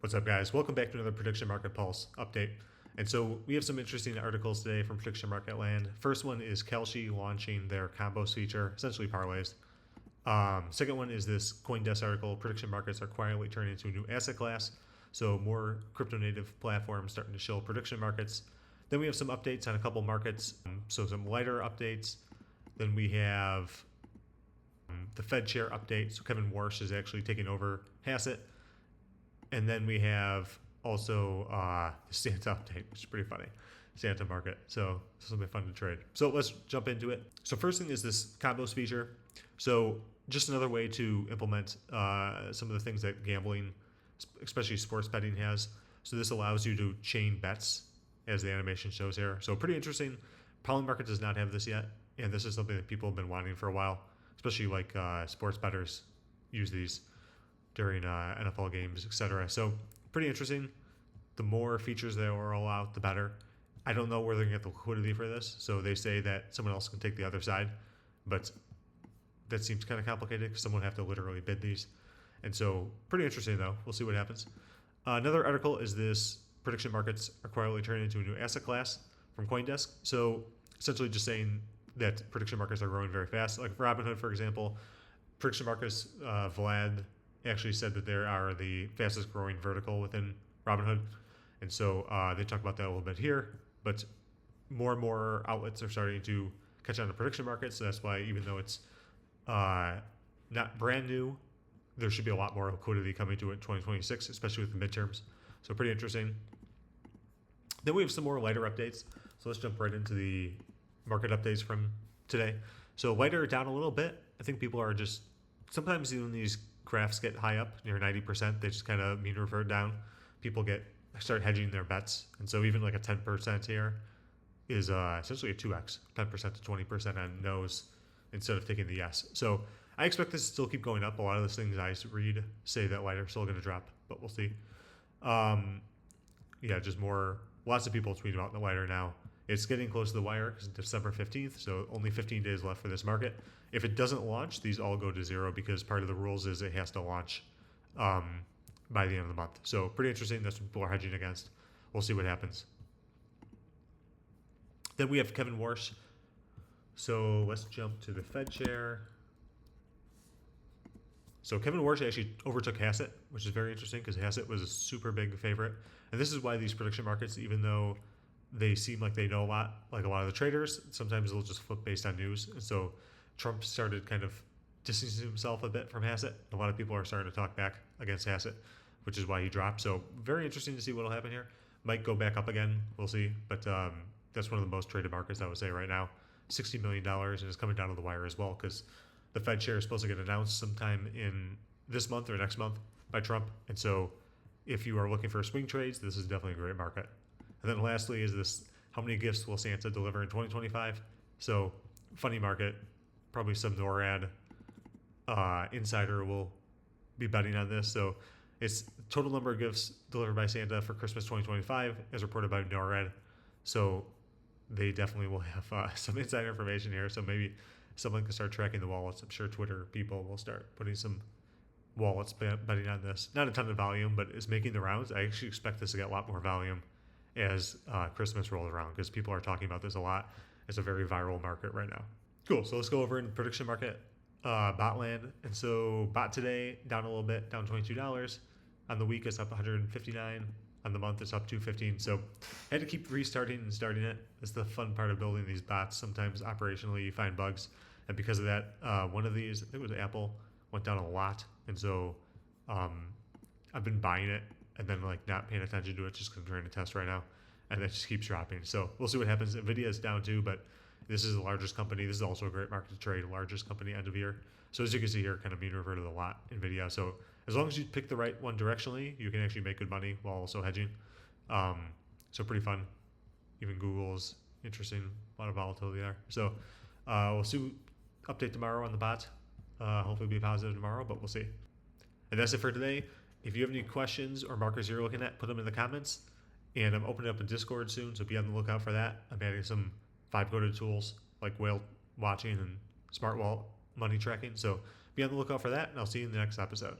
What's up, guys? Welcome back to another Prediction Market Pulse update. And so we have some interesting articles today from Prediction Market Land. First one is Kalshi launching their combos feature, essentially parlays. Second one is this CoinDesk article. Prediction markets are quietly turning into a new asset class. So more crypto native platforms starting to show prediction markets. Then we have some updates on a couple markets. So some lighter updates. Then we have the Fed chair update. So Kevin Warsh is actually taking over Hassett. And then we have also the Santa update, which is pretty funny. Santa market. So this will be fun to trade. So let's jump into it. So first thing is this combos feature. So just another way to implement some of the things that gambling, especially sports betting, has. So this allows you to chain bets, as the animation shows here. So pretty interesting. Polymarket does not have this yet, and this is something that people have been wanting for a while, especially like sports bettors use these during NFL games, etc. So pretty interesting. The more features they roll out, the better. I don't know where they're going to get the liquidity for this. So they say that someone else can take the other side, but that seems kind of complicated because someone would have to literally bid these. And so pretty interesting, though. We'll see what happens. Another article is this: prediction markets are quietly turning into a new asset class, from CoinDesk. So essentially just saying that prediction markets are growing very fast. Like Robinhood, for example, prediction markets, Vlad actually said that they are the fastest growing vertical within Robinhood. And so they talk about that a little bit here, but more and more outlets are starting to catch on to prediction markets. So that's why, even though it's not brand new, there should be a lot more liquidity coming to it in 2026, especially with the midterms. So pretty interesting. Then we have some more lighter updates. So let's jump right into the market updates from today. So lighter down a little bit. I think people are just, sometimes when these graphs get high up near 90%, they just kind of mean revert down. People start hedging their bets. And so even like a 10% here is essentially a 2x, 10% to 20% on no's instead of taking the yes. So I expect this to still keep going up. A lot of the things I read say that lighter is still going to drop, but we'll see. Just lots of people tweet about the lighter now. It's getting close to the wire because it's December 15th, so only 15 days left for this market. If it doesn't launch, these all go to zero because part of the rules is it has to launch by the end of the month. So pretty interesting. That's what people are hedging against. We'll see what happens. Then we have Kevin Warsh. So let's jump to the Fed chair. So Kevin Warsh actually overtook Hassett, which is very interesting because Hassett was a super big favorite. And this is why these prediction markets, even though they seem like they know a lot, like a lot of the traders, sometimes they'll just flip based on news. And so Trump started kind of distancing himself a bit from Hassett. A lot of people are starting to talk back against Hassett, which is why he dropped. So very interesting to see what will happen here. Might go back up again. We'll see. But that's one of the most traded markets, I would say, right now. $60 million, and it's coming down to the wire as well because the Fed chair is supposed to get announced sometime in this month or next month by Trump. And so if you are looking for swing trades, this is definitely a great market. And then lastly is this: how many gifts will Santa deliver in 2025? So funny market, probably some NORAD insider will be betting on this. So it's total number of gifts delivered by Santa for Christmas 2025 as reported by NORAD. So they definitely will have some inside information here. So maybe someone can start tracking the wallets. I'm sure Twitter people will start putting some wallets betting on this. Not a ton of volume, but it's making the rounds. I actually expect this to get a lot more volume as Christmas rolls around because people are talking about this a lot. It's a very viral market right now. Cool. So let's go over in prediction market bot land. And so bot today down a little bit, down $22. On the week it's up 159. On the month it's up 215. So I had to keep restarting and starting it. It's the fun part of building these bots. Sometimes operationally you find bugs, and because of that, one of these, I think it was Apple, went down a lot. And so I've been buying it and then like not paying attention to it just because I'm trying to test right now, and it just keeps dropping. So we'll see what happens. Nvidia is down too, but this is the largest company. This is also a great market to trade, largest company end of year. So as you can see here, kind of mean reverted a lot, Nvidia. So as long as you pick the right one directionally, you can actually make good money while also hedging. So pretty fun. Even Google's interesting, a lot of volatility there. So we'll see. Update tomorrow on the bot. Hopefully be positive tomorrow, but we'll see. And that's it for today. If you have any questions or markers you're looking at, put them in the comments. And I'm opening up a Discord soon, so be on the lookout for that. I'm adding some 5-coded tools like whale watching and smart wallet money tracking. So be on the lookout for that, and I'll see you in the next episode.